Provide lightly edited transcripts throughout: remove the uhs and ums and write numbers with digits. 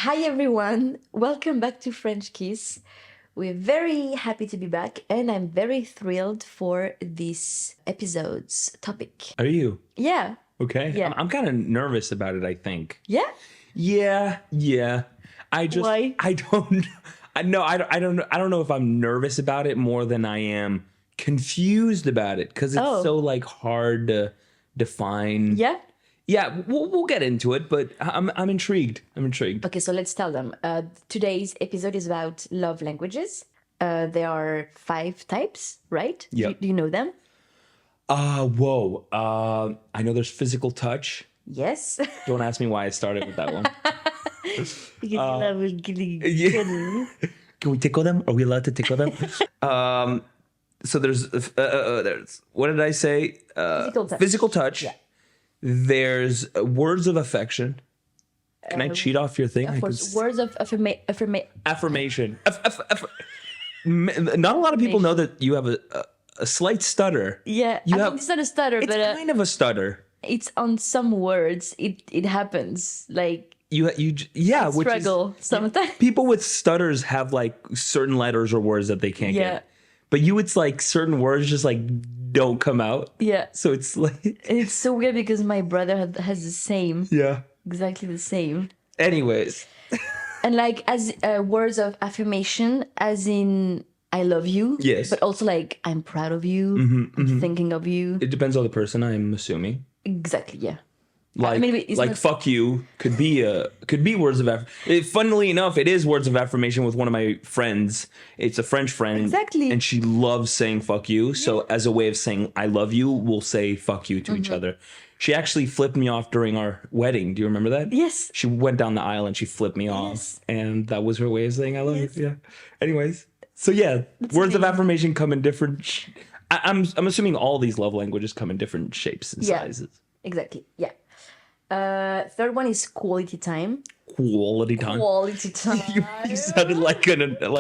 Hi everyone, welcome back to French Kiss. We're very happy to be back and I'm very thrilled for this episode's topic. Are you? Yeah. Okay. Yeah. I'm kind of nervous about it, I think. Yeah? Yeah. Why? I don't I don't know if I'm nervous about it more than I am confused about it because it's so like hard to define. Yeah? Yeah, we'll get into it, but I'm intrigued. Okay, so let's tell them. Today's episode is about love languages. There are 5 types, right? Yeah. Do you know them? Whoa. I know there's physical touch. Yes. Don't ask me why I started with that one. Because you love getting Yeah. Can we tickle them? Are we allowed to tickle them? So there's what did I say? Physical touch. Yeah. There's words of affection. Can I cheat off your thing? Of course, words of Affirmation. Not a lot of people know that you have a slight stutter. Yeah, it's not a stutter, It's but kind of a stutter. it's on some words. It happens. Like Which struggle sometimes. People with stutters have like certain letters or words that they can't Yeah. get. But it's like certain words just like don't come out. Yeah. So it's like It's so weird because my brother has the same, yeah. exactly the same. Anyways, And like as words of affirmation, as in I love you. Yes. But also like I'm proud of you. I'm thinking of you. it depends on the person, I'm assuming. Exactly. Yeah. Like, it's like not- fuck you could be words of affirmation. Funnily enough, it is words of affirmation with one of my friends. It's a French friend. Exactly. And she loves saying fuck you. So as a way of saying I love you, we'll say fuck you to each other. She actually flipped me off during our wedding. Do you remember that? Yes. She went down the aisle and she flipped me off. Yes. And that was her way of saying I love you. Yeah. Anyways. So yeah, words of affirmation come in different I'm assuming all these love languages come in different shapes and Yeah. sizes. Exactly. Yeah. Third one is quality time. Quality time. Quality time. You sounded like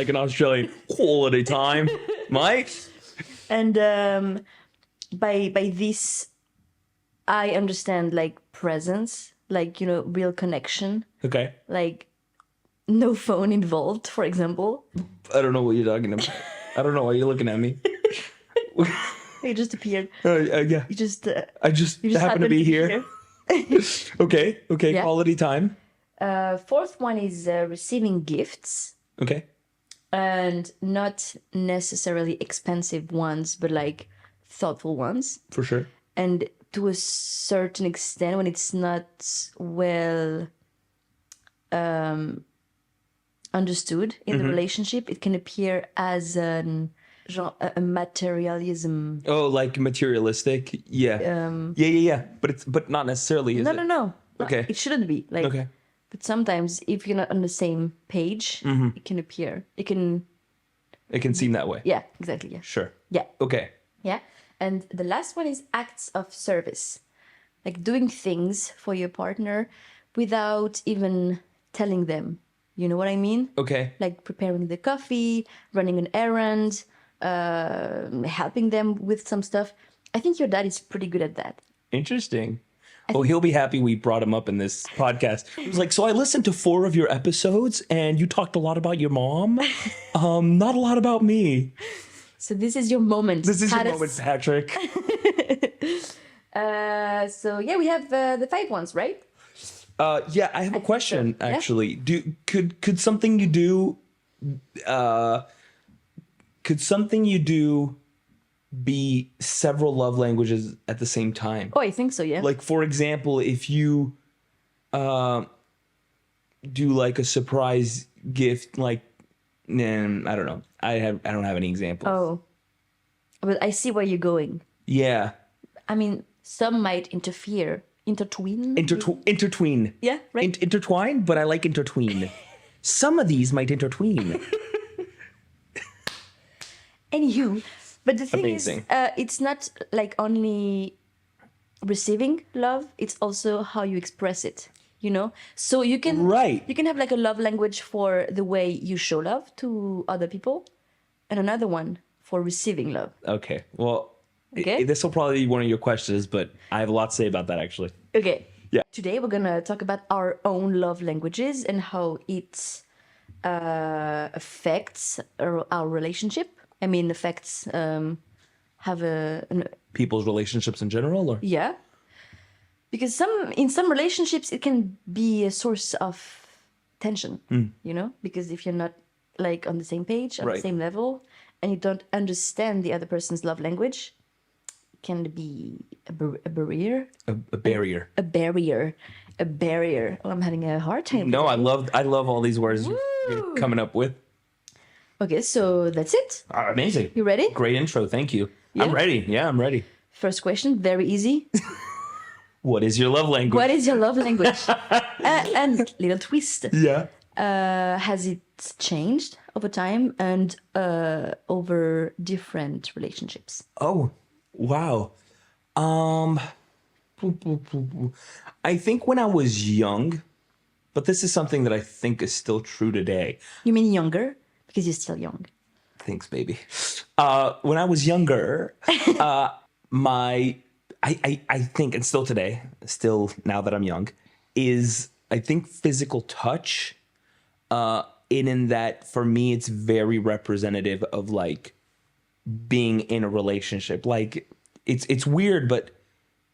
an Australian. Quality time, Mike. And by this, I understand like presence, like real connection, Okay. like no phone involved, for example. I don't know what you're talking about. I don't know why you're looking at me. You just appeared. Yeah. You just I just happen to be here. Okay. Yeah. Quality time. Fourth one is receiving gifts, Okay. and not necessarily expensive ones, but like thoughtful ones. For sure. And to a certain extent, when it's not well understood in the relationship, it can appear as a materialism. Oh, like materialistic. Yeah. Yeah. But not necessarily. Is it? No. Okay. It shouldn't be like. Okay. But sometimes, if you're not on the same page, it can appear. It can. It can seem that way. Yeah. Exactly. Yeah. Sure. Yeah. Okay. Yeah. And the last one is acts of service, like doing things for your partner without even telling them. You know what I mean? Okay. Like preparing the coffee, running an errand, helping them with some stuff. I think your dad is pretty good at that. Interesting. Oh, he'll be happy we brought him up in this podcast. He was like, so I listened to 4 of your episodes and you talked a lot about your mom. Not a lot about me. So this is your moment. This is your moment, Patrick. So yeah, we have the 5 ones, right? Yeah, I have a question actually. Could something you do be several love languages at the same time? Oh, I think so, yeah. Like, for example, if you do like a surprise gift, like, I don't know. I don't have any examples. Oh. But I see where you're going. Yeah. I mean, some might interfere. Intertwine? Intertwine. Yeah, right. Intertwine, but I like intertwine. Some of these might intertwine. Anywho, but the thing Amazing. is, it's not like only receiving love, it's also how you express it, So you can you can have like a love language for the way you show love to other people, and another one for receiving love. Okay. Well, Okay. this will probably be one of your questions, but I have a lot to say about that actually. Okay. Yeah. Today we're gonna talk about our own love languages and how it affects our relationship. I mean, affects have People's relationships in general, or yeah. Because in some relationships it can be a source of tension, you know, because if you're not like on the same page, on the Right. same level, and you don't understand the other person's love language, it can be a barrier. a barrier. A barrier. A barrier. Oh, I'm having a hard time. No, today. I love all these words you're coming up with. Okay, so that's it. Amazing. You ready? Great intro. Thank you. Yeah. I'm ready. Yeah, I'm ready. First question, very easy. What is your love language? What is your love language? And little twist. Yeah. Has it changed over time and over different relationships? Oh, wow. I think when I was young, but this is something that I think is still true today. You mean younger? Because you're still young. Thanks, baby. When I was younger, I think, and still today, still now that I'm young, is I think physical touch. In that for me, it's very representative of like being in a relationship. Like it's weird, but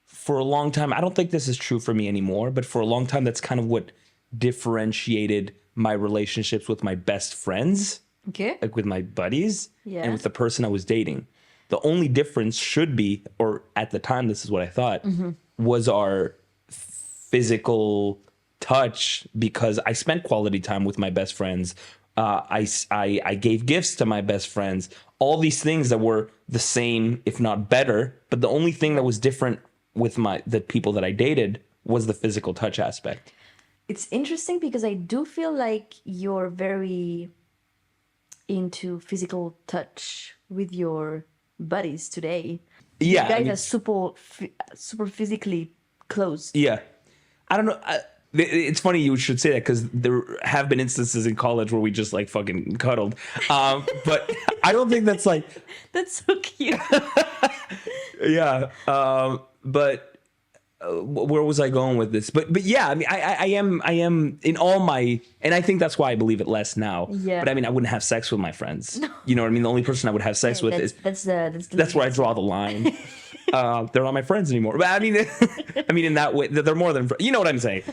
for a long time, I don't think this is true for me anymore, but for a long time, that's kind of what differentiated my relationships with my best friends. Okay. Like with my buddies Yeah. and with the person I was dating. The only difference should be, or at the time, this is what I thought, was our physical touch, because I spent quality time with my best friends. I gave gifts to my best friends. All these things that were the same, if not better. But the only thing that was different with the people that I dated was the physical touch aspect. It's interesting because I do feel like you're very into physical touch with your buddies today. Yeah, You guys are super physically close. Yeah. I don't know. It's funny you should say that, because there have been instances in college where we just like fucking cuddled. But I don't think that's like... That's so cute. Yeah. But where was I going with this? But yeah, I mean, I am in all my, and I think that's why I believe it less now. Yeah. But I mean, I wouldn't have sex with my friends. No. You know what I mean? The only person I would have sex with is that's where I draw the line. They're not my friends anymore. But I mean, in that way, they're more than, you know what I'm saying?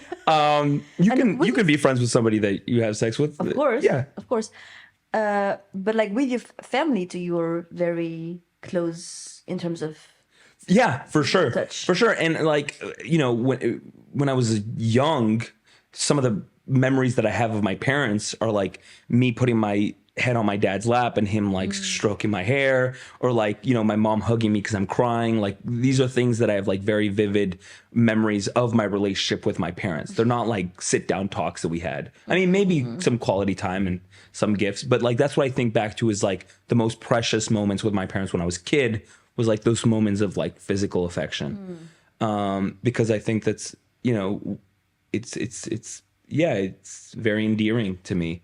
You can be friends with somebody that you have sex with. Of course. Yeah. Of course. But like with your family, you're very close in terms of. Yeah, for sure. Touch. For sure. And like, you know, when I was young, some of the memories that I have of my parents are like me putting my head on my dad's lap and him like stroking my hair, or like, you know, my mom hugging me because I'm crying. Like, these are things that I have like very vivid memories of my relationship with my parents. They're not like sit down talks that we had. I mean, maybe some quality time and some gifts, but like that's what I think back to is like the most precious moments with my parents when I was a kid was like those moments of like physical affection. Because I think that's, you know, it's very endearing to me.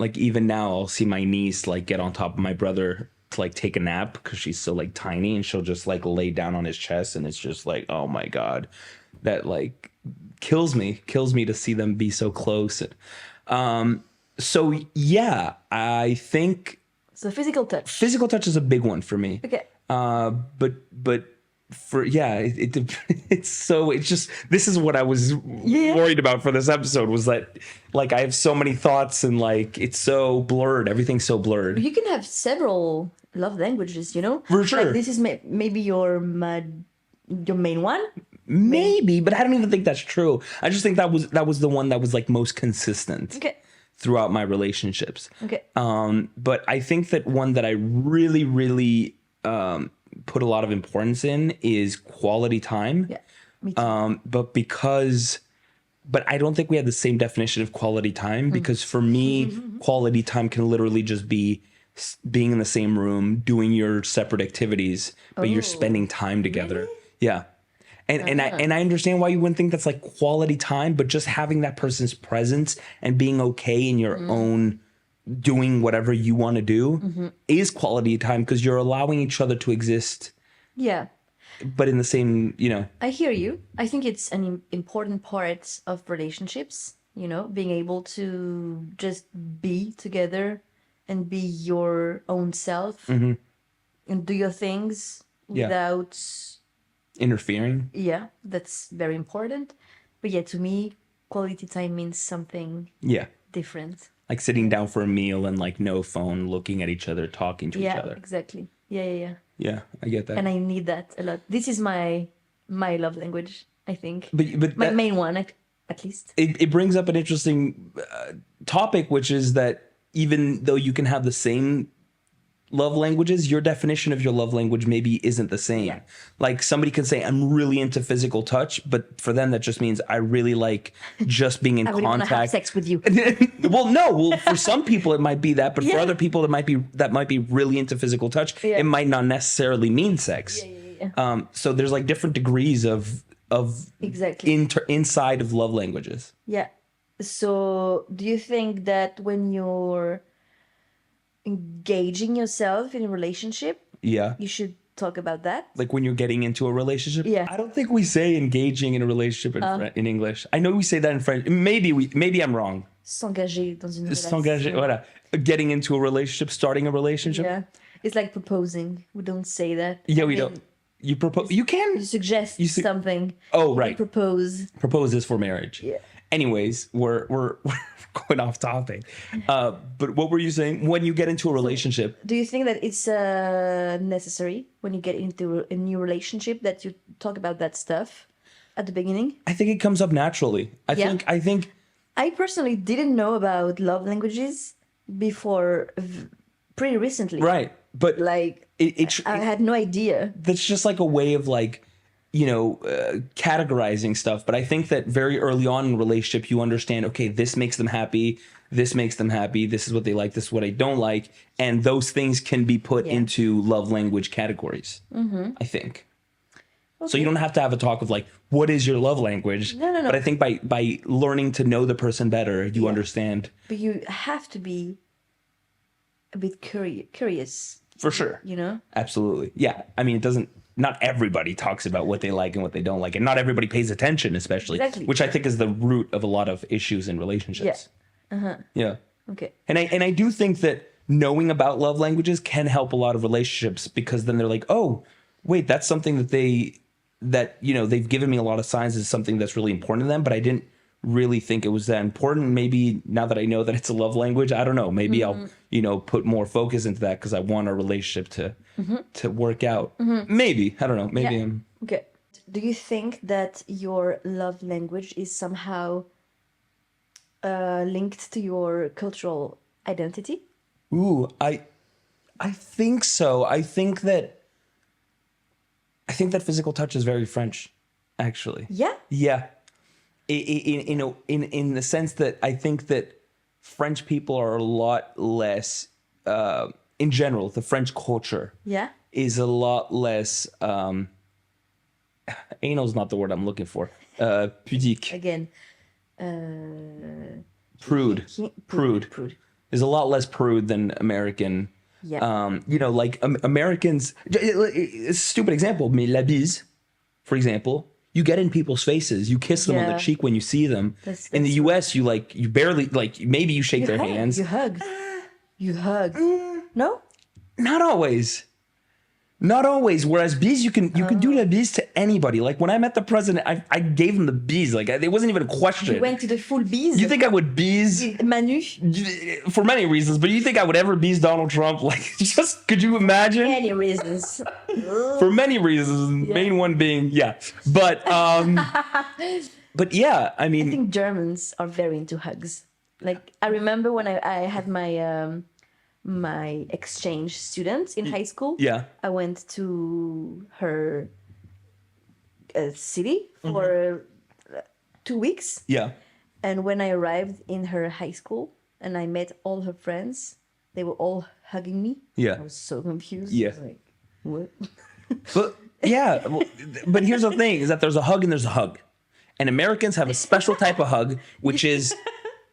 Like even now I'll see my niece like get on top of my brother to like take a nap because she's so like tiny, and she'll just like lay down on his chest, and it's just like, oh my God, that like kills me to see them be so close. So yeah, I think So physical touch. physical touch is a big one for me. Okay. But for it's just, this is what I was worried about for this episode, was that like I have so many thoughts and like it's so blurred. Everything's so blurred. You can have several love languages, you know? For sure. Like this is maybe your main one? Maybe, but I don't even think that's true. I just think that was the one that was like most consistent. Okay. Throughout my relationships. Okay. But I think that one that I really, really put a lot of importance in is quality time. Yeah, me too. But I don't think we had the same definition of quality time, because for me, quality time can literally just be being in the same room, doing your separate activities, but you're spending time together. Really? Yeah. And I understand why you wouldn't think that's like quality time, but just having that person's presence and being okay in your own doing whatever you want to do is quality time, because you're allowing each other to exist. Yeah. but in the same, I hear you. I think it's an important part of relationships, being able to just be together and be your own self and do your things without interfering. Yeah, that's very important. But yeah, to me, quality time means something different. Like sitting down for a meal and like no phone, looking at each other, talking to each other. Yeah, exactly. Yeah. Yeah, I get that. And I need that a lot. This is my love language, I think. But my main one, at least. It brings up an interesting topic, which is that even though you can have the same love languages, your definition of your love language maybe isn't the same. Yeah. Like somebody can say, I'm really into physical touch, but for them that just means I really like just being in I really contact. want to have sex with you. Well, for some people it might be that, but for other people that might be really into physical touch. It might not necessarily mean sex. So there's like different degrees of exactly inside of love languages. Yeah. So do you think that when you're engaging yourself in a relationship, you should talk about that? Like when you're getting into a relationship? Yeah. I don't think we say engaging in a relationship in English. I know we say that in French. Maybe I'm wrong. S'engager dans une relation. S'engager, voilà. Getting into a relationship, starting a relationship. Yeah. It's like proposing. We don't say that. Yeah, we don't. You propose. You can. You suggest something. Oh, right. You propose. Propose is for marriage. Yeah. Anyways, we're going off topic. But what were you saying? When you get into a relationship, do you think that it's necessary when you get into a new relationship that you talk about that stuff at the beginning? I think it comes up naturally. I think. I personally didn't know about love languages before pretty recently. Right, but like I had no idea. That's just like a way of like, categorizing stuff. But I think that very early on in a relationship, you understand, okay, this makes them happy. This makes them happy. This is what they like. This is what I don't like. And those things can be put into love language categories, I think. Okay. So you don't have to have a talk of like, what is your love language? No. But I think by learning to know the person better, you understand. But you have to be a bit curious. For sure. Absolutely. Yeah. I mean, not everybody talks about what they like and what they don't like. And not everybody pays attention, especially. Exactly. Which I think is the root of a lot of issues in relationships. Yeah. Yeah. Okay. And I do think that knowing about love languages can help a lot of relationships, because then they're like, oh, wait, that's something that they've given me a lot of signs as something that's really important to them, but I didn't really think it was that important. Maybe now that I know that it's a love language, I don't know, maybe I'll put more focus into that because I want our relationship to work out. Maybe, I don't know, maybe okay. Do you think that your love language is somehow linked to your cultural identity? Ooh, I think so. I think that physical touch is very French, actually. Yeah. In the sense that I think that French people are a lot less, in general, the French culture is a lot less, anal is not the word I'm looking for, pudique. Again. Prude. Is a lot less prude than American. Yeah. Americans, a stupid example, mais la bise, for example, you get in people's faces, you kiss them on the cheek when you see them. In the US, you barely, maybe you shake their hands. You hug. No? Not always. Whereas bees, you can do the bees to anybody. Like when I met the president, I gave him the bees. Like it wasn't even a question. You went to the full bees. You think I would bees Manu? For many reasons, but you think I would ever bees Donald Trump? Like, just could you imagine? Many reasons. For many reasons, main one being but but yeah, I mean, I think Germans are very into hugs. Like I remember when I had my my exchange student in high school. Yeah. I went to her city for 2 weeks. Yeah. And when I arrived in her high school and I met all her friends, they were all hugging me. Yeah. I was so confused. Yeah. I was like, what? But yeah, but here's the thing: is that there's a hug and there's a hug, and Americans have a special type of hug, which is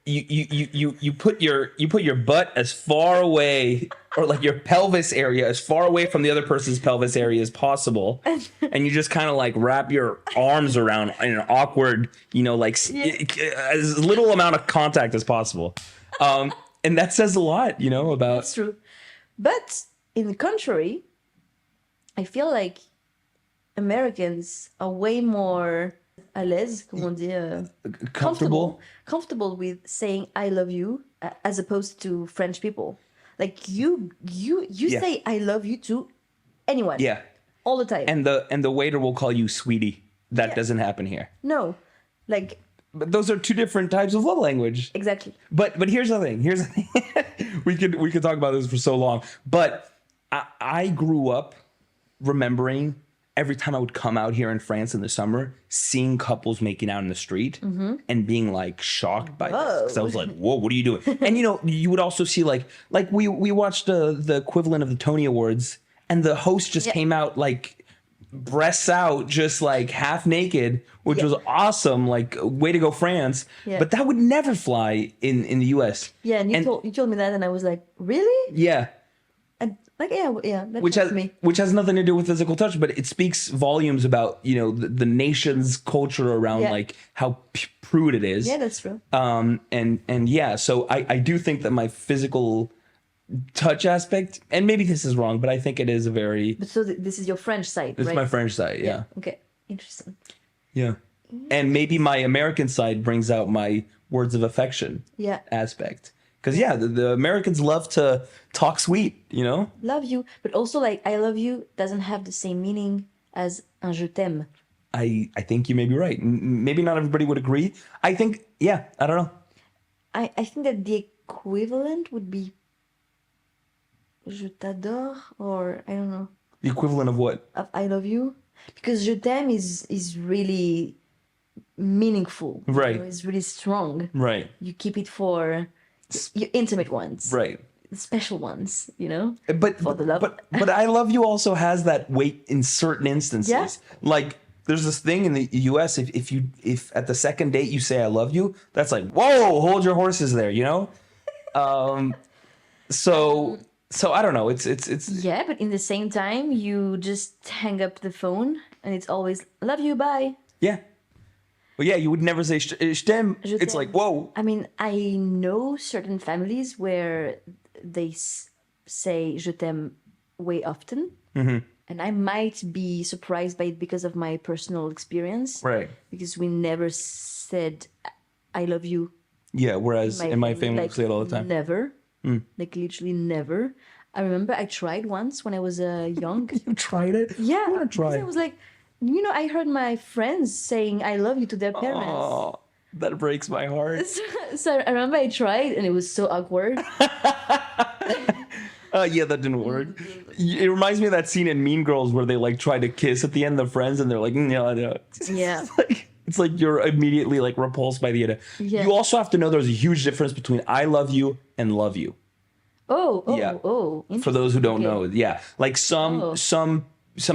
you put your butt as far away, or like your pelvis area as far away from the other person's pelvis area as possible, and you just kind of like wrap your arms around in an awkward, like as little amount of contact as possible. And that says a lot, about. That's true. But in the contrary, I feel like Americans are way more à l'aise, comment on dit, comfortable with saying I love you as opposed to French people. Like you say I love you to anyone. Yeah. All the time. And the waiter will call you sweetie. That doesn't happen here. No. Like, but those are two different types of love language. Exactly. But here's the thing. we could talk about this for so long. But I grew up remembering every time I would come out here in France in the summer, seeing couples making out in the street and being like shocked by this. Because I was like, whoa, what are you doing? And you would also see like we watched the equivalent of the Tony Awards, and the host just came out like breasts out, just like half naked, which was awesome. Like, way to go, France. Yeah. But that would never fly in the US. Yeah, and you told me that, and I was like, really? Yeah. And like, that which has nothing to do with physical touch, but it speaks volumes about the nation's culture around like how prude it is. Yeah, that's true. And yeah, so I do think that my physical touch aspect, and maybe this is wrong, but I think it is a very. But so this is your French side, It's right? my French side, yeah. Okay, interesting. Yeah, and maybe my American side brings out my words of affection. Aspect. Because the Americans love to talk sweet, Love you, but also like I love you doesn't have the same meaning as un je t'aime. I think you may be right. Maybe not everybody would agree. I think, I don't know. I think that the equivalent would be je t'adore, or I don't know. The equivalent of what? Of I love you, because je t'aime is really meanful. Right. It's really strong. Right. You keep it for your intimate ones. Right. The special ones, But for the love. But I love you also has that weight in certain instances. Yeah. Like, there's this thing in the US, if at the second date you say I love you, that's like, whoa, hold your horses there, So I don't know. It's yeah, but in the same time, you just hang up the phone and it's always love you, bye. Yeah. Well, yeah, you would never say je t'aime. It's like, whoa. I mean, I know certain families where they say je t'aime way often. And I might be surprised by it because of my personal experience. Right. Because we never said I love you. Yeah, whereas in my family, we say it all the time. Never. Like, literally never. I remember I tried once when I was young. You tried it? Yeah. I want to try it. I was like, I heard my friends saying I love you to their parents. Oh, that breaks my heart. So I remember I tried and it was so awkward. Yeah, that didn't work. It reminds me of that scene in Mean Girls where they like try to kiss at the end, the friends, and they're like, no. Yeah. It's like you're immediately like repulsed by the idea. Yeah. You also have to know there's a huge difference between I love you and love you. Oh. For those who don't know, yeah. Like some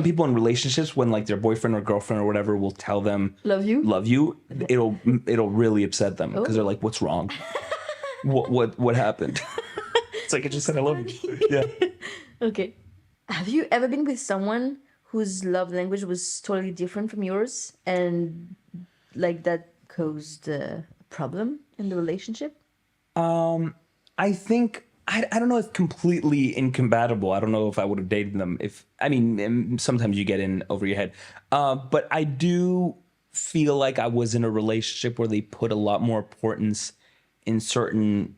people in relationships, when like their boyfriend or girlfriend or whatever will tell them love you, it'll really upset them because they're like, what's wrong? what happened? It's like I just said I love you. Yeah. Okay. Have you ever been with someone whose love language was totally different from yours, and like that caused a problem in the relationship? I think I don't know if completely incompatible. I don't know if I would have dated them. Sometimes you get in over your head, but I do feel like I was in a relationship where they put a lot more importance in certain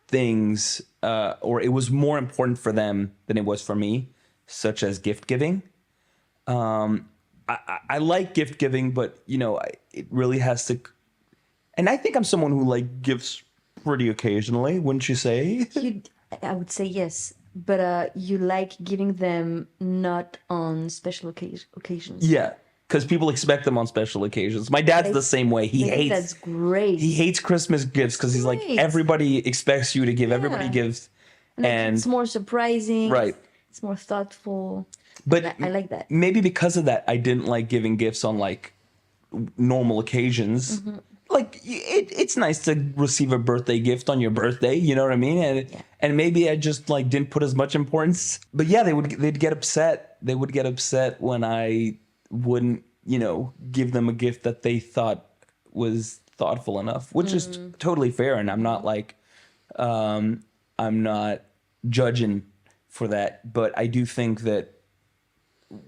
things, or it was more important for them than it was for me, such as gift giving. I like gift giving, but it really has to. And I think I'm someone who like gives pretty occasionally, wouldn't you say? I would say yes, but you like giving them not on special occasions. Yeah, because people expect them on special occasions. My dad's the same way. He hates. That's great. He hates Christmas gifts because he's like, everybody expects you to give. Everybody gives, and it's more surprising. Right. It's more thoughtful. But I like that. Maybe because of that, I didn't like giving gifts on like normal occasions. like it's nice to receive a birthday gift on your birthday, you know what I mean? And maybe I just like didn't put as much importance. But yeah, they'd get upset. They would get upset when I wouldn't, give them a gift that they thought was thoughtful enough, which is totally fair. And I'm not like I'm not judging for that, but I do think that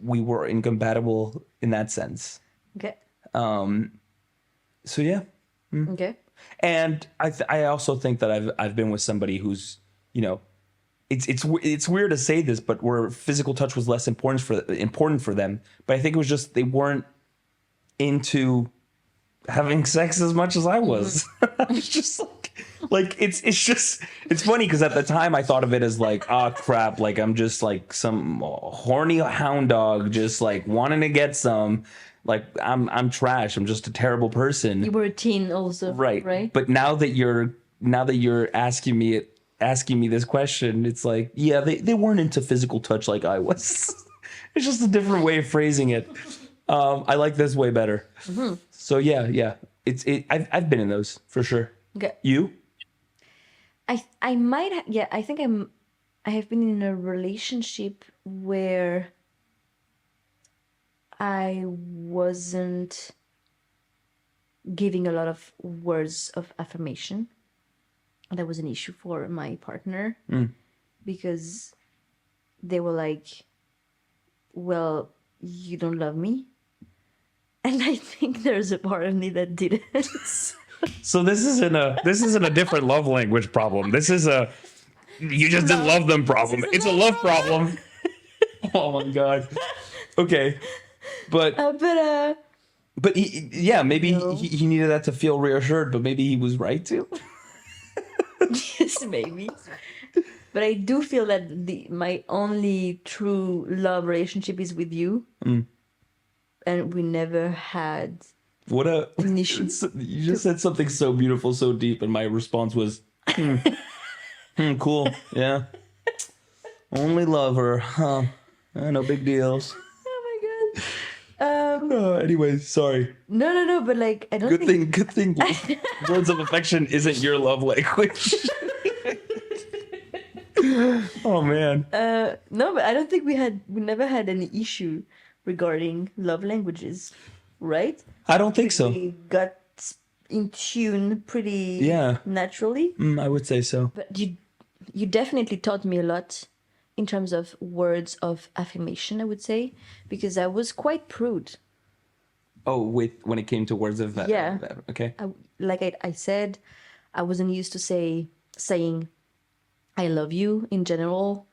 we were incompatible in that sense. Okay. So yeah. Okay. And I also think that I've been with somebody who's, it's weird to say this, but where physical touch was less important for them. But I think it was just they weren't into having sex as much as I was. It's just it's funny because at the time I thought of it as like, oh crap, like I'm just like some horny hound dog just like wanting to get some. Like I'm trash. I'm just a terrible person. You were a teen also, right? But now that you're asking me this question, it's like, yeah, they weren't into physical touch like I was. It's just a different way of phrasing it. I like this way better. Mm-hmm. So yeah. I've been in those for sure. Okay. You? I might I think I have been in a relationship where I wasn't giving a lot of words of affirmation. That was an issue for my partner because they were like, well, you don't love me. And I think there's a part of me that didn't. So this isn't a different love language problem. This is a you just didn't love them problem. It's a love problem. Oh my God. Okay. But maybe he needed that to feel reassured, but maybe he was right to. Yes, maybe. But I do feel that my only true love relationship is with you, and we never had an issue. You just said something so beautiful, so deep, and my response was, cool, yeah. Only love her, huh? No big deals. Oh my God. Anyways, sorry. No, but like I don't Good thing words of affection isn't your love language. Oh man. No, but I don't think we never had any issue regarding love languages, right? I don't think so. We got in tune pretty naturally. I would say so. But you definitely taught me a lot in terms of words of affirmation, I would say, because I was quite prude. Oh, when it came to words of okay. I said, I wasn't used to saying I love you in general,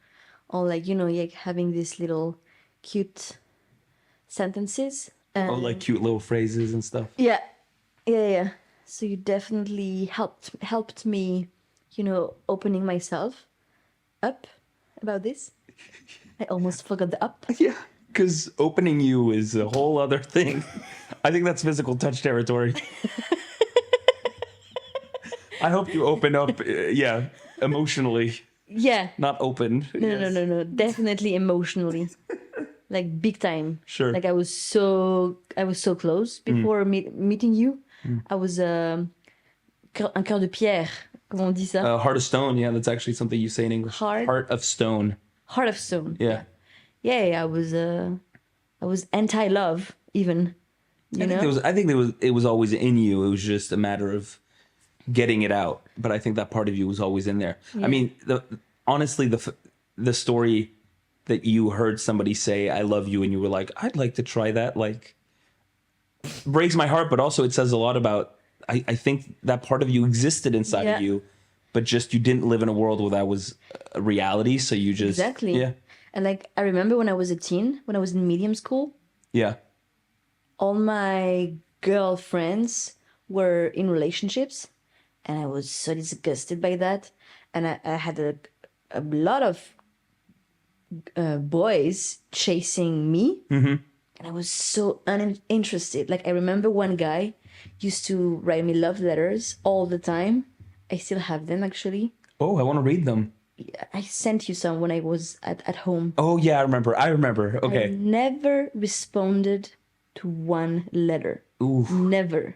or like having these little cute sentences. Like cute little phrases and stuff. Yeah. So you definitely helped me, opening myself up about this. I almost forgot the up. Yeah, because opening you is a whole other thing. I think that's physical touch territory. I hope you open up, emotionally. Yeah. Not open. No. Definitely emotionally. Like big time. Sure. Like I was so close before meeting you. I was un cœur de pierre. Comment on dit ça? Heart of stone. Yeah, that's actually something you say in English. Heart of stone. Heart of stone. Yeah. Yeah. I was anti-love even. I think it was always in you. It was just a matter of getting it out. But I think that part of you was always in there. Yeah. I mean, honestly, the story that you heard somebody say, I love you, and you were like, I'd like to try that, like, breaks my heart, but also it says a lot about, I think that part of you existed inside of you, but just you didn't live in a world where that was a reality, so you just... Exactly. Yeah. And like, I remember when I was a teen, when I was in medium school, all my girlfriends were in relationships, and I was so disgusted by that. And I had a lot of boys chasing me, and I was so uninterested. Like, I remember one guy used to write me love letters all the time. I still have them, actually. Oh, I want to read them. I sent you some when I was at home. Oh, yeah, I remember. Okay. I never responded to one letter. Ooh. Never.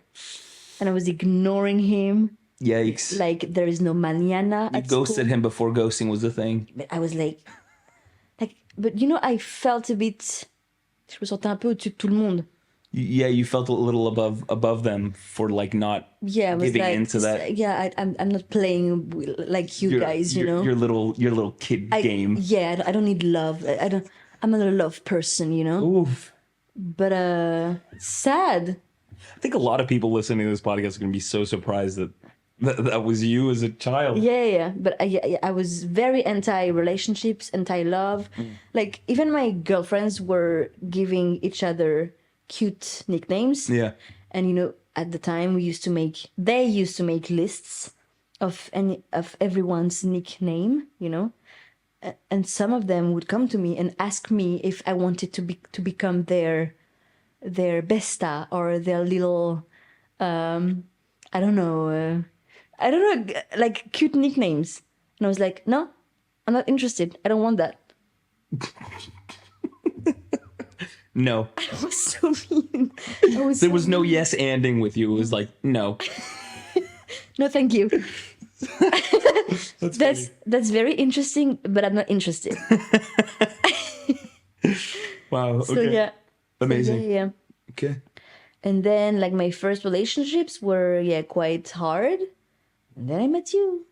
and I was ignoring him. Yikes. Like there is no mañana You at ghosted school. him before ghosting was a thing. But I was like, but you know, I felt a bit. Je me sentais un peu au-dessus de tout le monde. Yeah, you felt a little above them for like not Yeah, I was giving like, into that. yeah, I'm not playing like you guys, you know. Your little kid game. Yeah, I don't need love. I don't. I'm not a love person, you know. Oof. But sad. I think a lot of people listening to this podcast are going to be so surprised that was you as a child. Yeah. But I was very anti-relationships, anti-love. Like even my girlfriends were giving each other cute nicknames. Yeah. And you know, at the time they used to make lists of everyone's nickname, you know. And some of them would come to me and ask me if I wanted to become their besta or their little I don't know like cute nicknames. And I was like, no, I'm not interested. I don't want that. No. I was so mean. There was no yes anding with you. It was like, no. No, thank you. That's very interesting, but I'm not interested. Wow. Okay. So yeah. Amazing. So, yeah. Okay. And then like my first relationships were quite hard. And then I met you.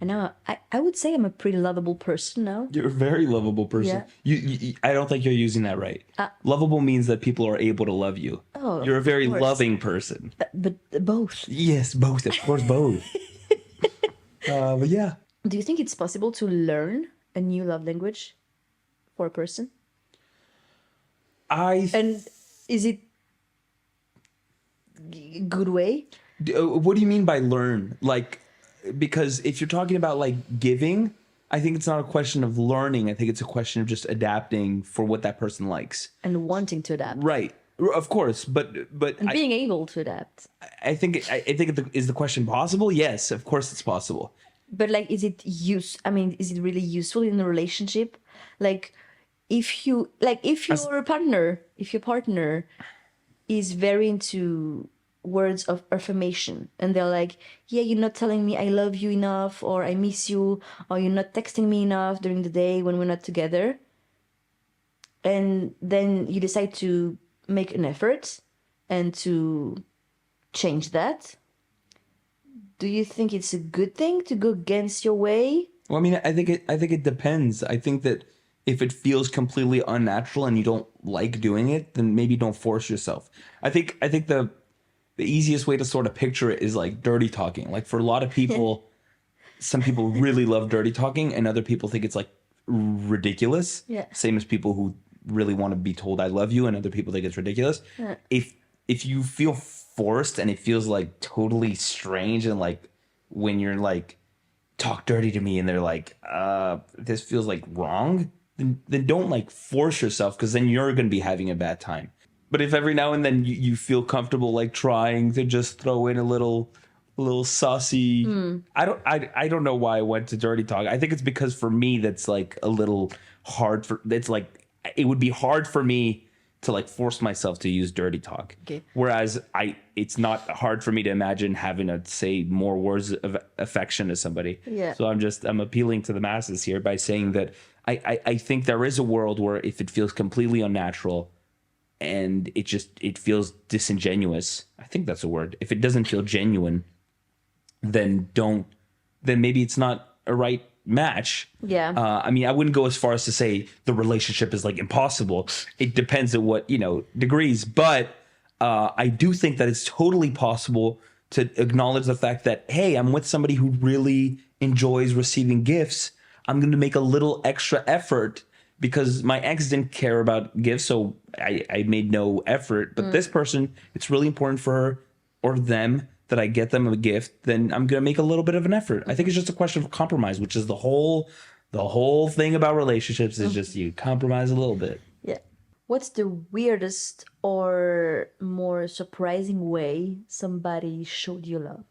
And now I would say I'm a pretty lovable person now. You're a very lovable person. Yeah. You I don't think you're using that right. Lovable means that people are able to love you. Oh, you're a very of course. loving person. But both. Yes, both. Of course, both. But yeah. Do you think it's possible to learn a new love language for a person? And is it good way? What do you mean by learn? Like, because if you're talking about like giving, I think it's not a question of learning. I think it's a question of just adapting for what that person likes and wanting to adapt. Right. Of course, but and being able to adapt. I think is the question possible? Yes, of course it's possible. But like, is it really useful in a relationship? Like, if your partner is very into words of affirmation and they're like, yeah, you're not telling me I love you enough, or I miss you, or you're not texting me enough during the day when we're not together, and then you decide to make an effort and to change that, do you think it's a good thing to go against your way? Well, I mean, I think it depends. I think that if it feels completely unnatural and you don't like doing it, then maybe don't force yourself. I think the easiest way to sort of picture it is like dirty talking. Like for a lot of people, some people really love dirty talking and other people think it's like ridiculous. Yeah. Same as people who really want to be told I love you and other people think it's ridiculous. Yeah. If you feel forced and it feels like totally strange, and like when you're like, talk dirty to me and they're like, this feels like wrong, then don't like force yourself, because then you're going to be having a bad time. But if every now and then you feel comfortable like trying to just throw in a little saucy, I don't know why I went to dirty talk. I think it's because for me that's like a little hard it would be hard for me to like force myself to use dirty talk. Okay. Whereas it's not hard for me to imagine having to say more words of affection to somebody. Yeah. So I'm appealing to the masses here by saying that I think there is a world where if it feels completely unnatural and it feels disingenuous, I think that's a word. If it doesn't feel genuine, then maybe it's not a right match. Yeah. I mean, I wouldn't go as far as to say the relationship is like impossible. It depends on what, degrees. But I do think that it's totally possible to acknowledge the fact that, hey, I'm with somebody who really enjoys receiving gifts. I'm going to make a little extra effort because my ex didn't care about gifts, so I made no effort. But this person, it's really important for her or them that I get them a gift, then I'm going to make a little bit of an effort. I think it's just a question of compromise, which is the whole thing about relationships is just you compromise a little bit. Yeah. What's the weirdest or more surprising way somebody showed you love?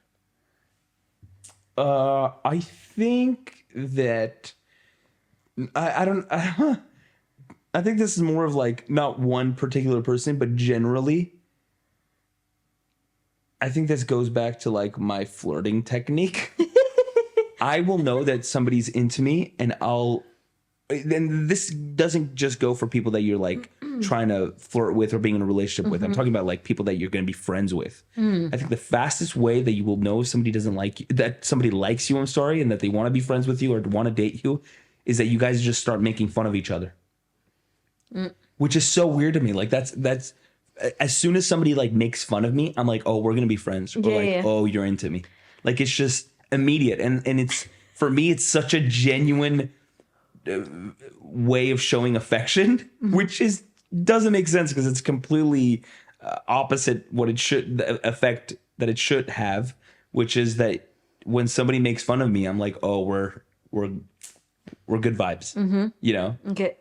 I think that I think this is more of like not one particular person, but generally I think this goes back to like my flirting technique. I will know that somebody's into me, and then this doesn't just go for people that you're like trying to flirt with or being in a relationship with. I'm talking about like people that you're going to be friends with. I think the fastest way that you will know if somebody doesn't like you, that somebody likes you, I'm sorry, and that they want to be friends with you or want to date you, is that you guys just start making fun of each other. Which is so weird to me. Like that's as soon as somebody like makes fun of me, I'm like, oh, we're going to be friends. Or oh, you're into me. Like it's just immediate. And it's, for me, it's such a genuine way of showing affection, which doesn't make sense because it's completely opposite what it should, the effect that it should have, which is that when somebody makes fun of me, I'm like, oh, we're good vibes, you know? Okay.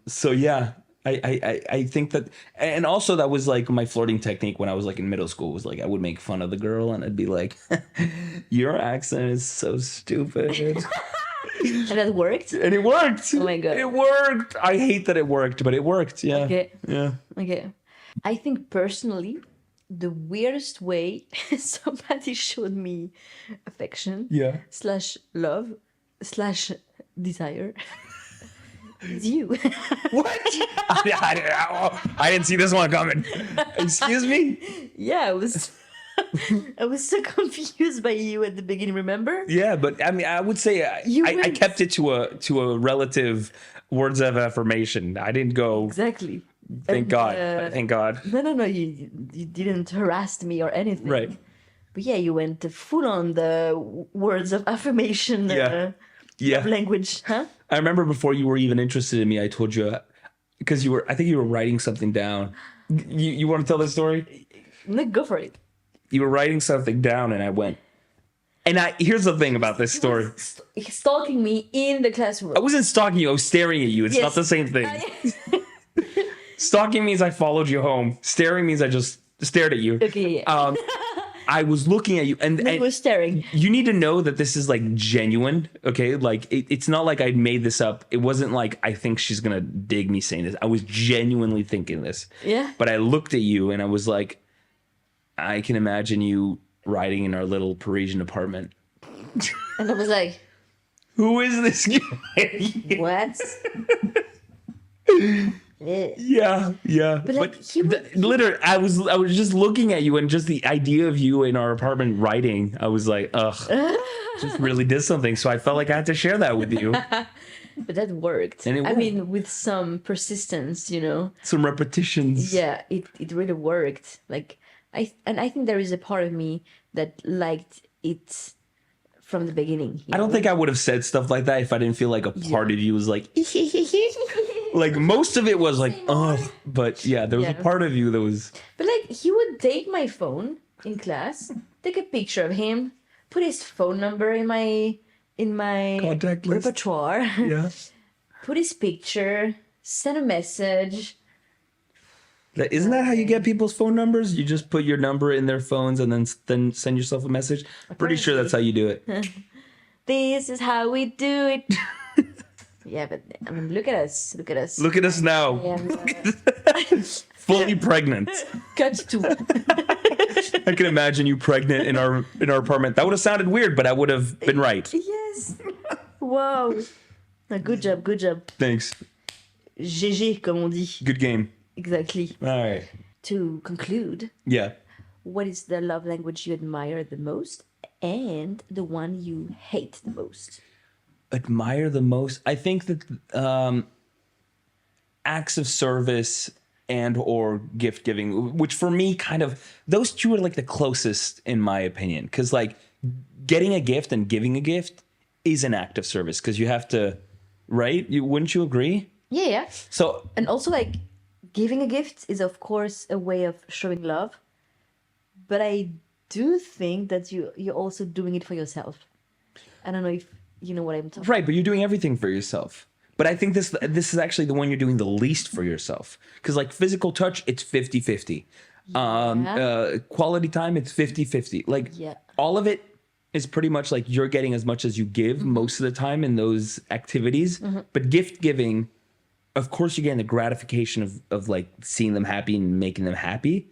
So yeah, I think that, and also that was like my flirting technique when I was like in middle school, was like, I would make fun of the girl and I'd be like, your accent is so stupid. And that worked? And it worked. Oh my God. It worked. I hate that it worked, but it worked. Yeah. Okay. Yeah. Okay. I think personally, the weirdest way somebody showed me affection / love / desire is you. What? I didn't see this one coming. Excuse me? Yeah, I was so confused by you at the beginning, remember? Yeah, but I mean, I would say I kept it to a relative words of affirmation. I didn't go. Exactly. Thank God. Thank God. No. You didn't harass me or anything. Right. But yeah, you went full on the words of affirmation. Yeah. Language, huh? I remember before you were even interested in me, I told you, because I think you were writing something down. You want to tell this story? No, go for it. You were writing something down, and I went. And here's the thing about this story. Stalking me in the classroom. I wasn't stalking you. I was staring at you. It's not the same thing. Stalking means I followed you home. Staring means I just stared at you. Okay, yeah. I was looking at you, and I was staring. You need to know that this is like genuine, okay? Like it's not like I made this up. It wasn't like I think she's gonna dig me saying this. I was genuinely thinking this. Yeah. But I looked at you, and I was like, I can imagine you riding in our little Parisian apartment. And I was like, who is this guy? What? Yeah. But like, literally, I was just looking at you, and just the idea of you in our apartment writing, I was like, ugh, just really did something. So I felt like I had to share that with you. But that worked. And I mean, with some persistence, you know. Some repetitions. Yeah, it really worked. Like I think there is a part of me that liked it from the beginning. I don't think I would have said stuff like that if I didn't feel like a part of you was like, like most of it was like, oh, but yeah, there was a part of you that was. But like, he would take my phone in class, take a picture of him, put his phone number in my contact list. Repertoire. Yeah. Put his picture, send a message. Isn't that how you get people's phone numbers? You just put your number in their phones and then send yourself a message? Pretty sure that's how you do it. This is how we do it. Yeah, but I mean, look at us. Look at us. Look at us now. Fully pregnant. Cut to. I can imagine you pregnant in our apartment. That would have sounded weird, but I would have been right. Yes. Wow. Good job. Good job. Thanks. GG, comme on dit. Good game. Exactly. All right. To conclude. Yeah. What is the love language you admire the most and the one you hate the most? Admire the most? I think that acts of service and or gift giving, which for me kind of, those two are like the closest in my opinion. Because like getting a gift and giving a gift is an act of service because you have to, right? Wouldn't you agree? Yeah. So, and also like giving a gift is of course a way of showing love, but I do think that you're also doing it for yourself. I don't know if you know what I'm talking about. Right, but you're doing everything for yourself. But I think this is actually the one you're doing the least for yourself. Because like physical touch, it's 50-50. Quality time, it's 50-50. Like all of it is pretty much like you're getting as much as you give most of the time in those activities. But gift giving, of course, you're getting the gratification of like seeing them happy and making them happy.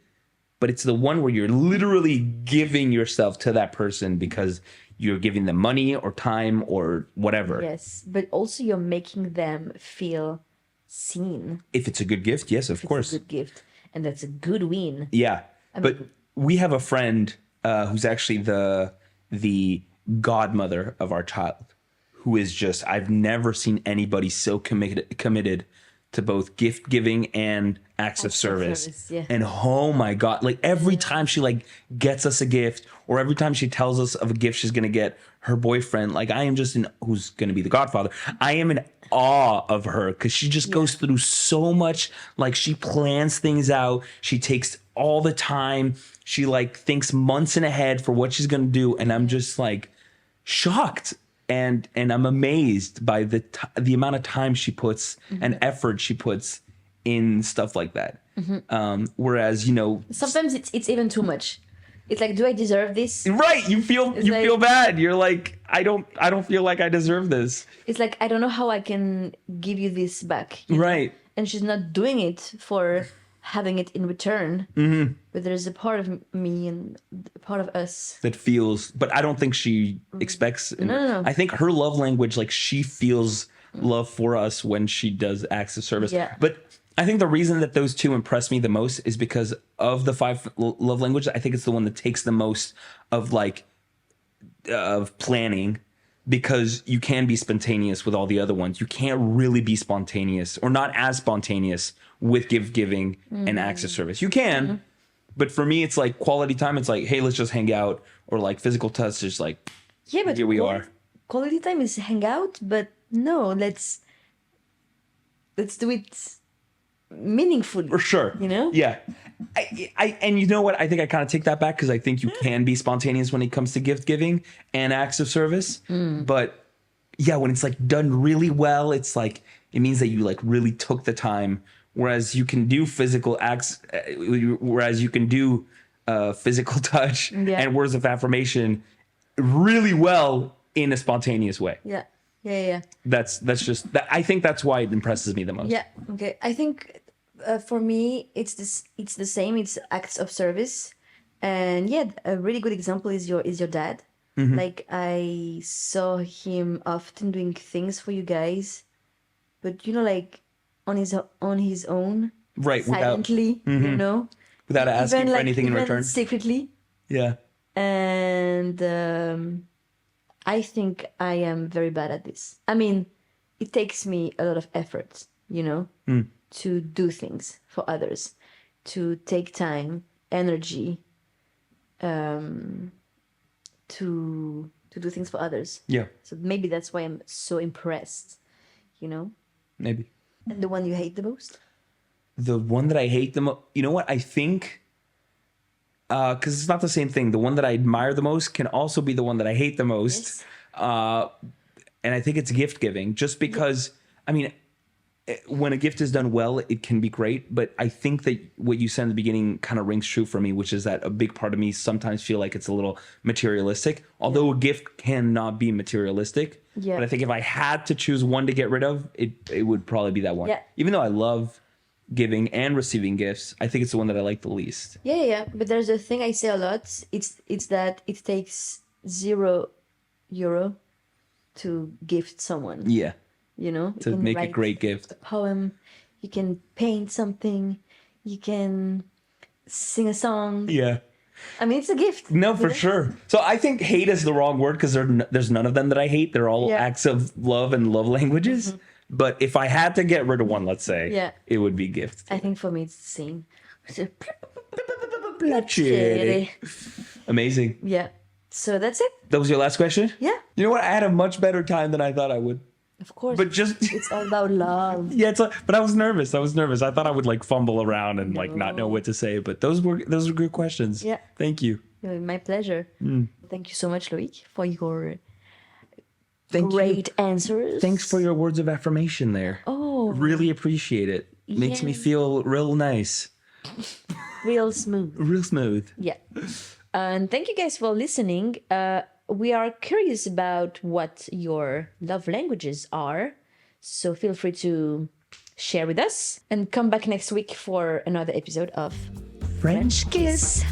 but it's the one where you're literally giving yourself to that person because you're giving them money or time or whatever. Yes, but also you're making them feel seen. If it's a good gift, yes, of course. It's a good gift, and that's a good win. Yeah, but we have a friend who's actually the godmother of our child, who is just, I've never seen anybody so committed to both gift giving and acts of service. Yeah. And oh my God, like every time she like gets us a gift, or every time she tells us of a gift she's gonna get her boyfriend, like I am just who's gonna be the godfather, I am in awe of her because she just goes through so much. Like she plans things out, she takes all the time, she like thinks months in ahead for what she's gonna do, and I'm just like shocked. And I'm amazed by the amount of time she puts and effort she puts in stuff like that. Whereas, you know, sometimes it's even too much. It's like, do I deserve this? Right. You feel bad. You're like, I don't feel like I deserve this. It's like, I don't know how I can give you this back. Right. And she's not doing it for having it in return. But there's a part of me and a part of us that feels, but I don't think she expects. No. I think her love language, like she feels love for us when she does acts of service. Yeah. But I think the reason that those two impress me the most is because of the 5 love languages. I think it's the one that takes the most of like of planning, because you can be spontaneous with all the other ones. You can't really be spontaneous, or not as spontaneous, with giving and acts of service. You can, but for me, it's like quality time. It's like, hey, let's just hang out, or like physical touch. Just like, but here we are. Quality time is hang out, but no, let's do it meaningfully. For sure. You know? Yeah. I and you know what? I think I kind of take that back, because I think you can be spontaneous when it comes to gift giving and acts of service. But yeah, when it's like done really well, it's like, it means that you like really took the time. Whereas you can do physical acts, whereas you can do physical touch and words of affirmation really well in a spontaneous way. Yeah. That's just that. I think that's why it impresses me the most. Yeah. Okay. I think for me, it's the same. It's acts of service, and yeah, a really good example is your dad. Like I saw him often doing things for you guys, but you know, like on his own, right? Silently, you know, without asking for anything in return, secretly. Yeah. And I think I am very bad at this. I mean, it takes me a lot of effort, you know, to do things for others, to take time, energy, to do things for others. Yeah. So maybe that's why I'm so impressed, you know? Maybe. And the one you hate the most? The one that I hate the most, you know what? I think, because it's not the same thing. The one that I admire the most can also be the one that I hate the most. Yes. And I think it's gift giving, just because, I mean, when a gift is done well, it can be great. But I think that what you said in the beginning kind of rings true for me, which is that a big part of me sometimes feel like it's a little materialistic, although a gift cannot be materialistic. Yeah. But I think if I had to choose one to get rid of, it would probably be that one. Yeah. Even though I love giving and receiving gifts, I think it's the one that I like the least. Yeah. But there's a thing I say a lot. It's that it takes €0 to gift someone. Yeah. You know, To make a great gift. A poem, you can paint something, you can sing a song. Yeah. I mean, it's a gift. No, for sure. So I think hate is the wrong word, because there's none of them that I hate. They're all acts of love and love languages. But if I had to get rid of one, let's say, it would be gifts. I think for me it's the same. Amazing. Yeah. So that's it. That was your last question? Yeah. You know what? I had a much better time than I thought I would. Of course. But just it's all about love. Yeah, but I was nervous. I thought I would like fumble around and like not know what to say. But those were good questions. Yeah. Thank you. My pleasure. Thank you so much, Loic, for your great answers. Thanks for your words of affirmation there. Oh. Really appreciate it. Makes me feel real nice. Real smooth. Real smooth. Yeah. And thank you guys for listening. We are curious about what your love languages are. So feel free to share with us and come back next week for another episode of French kiss.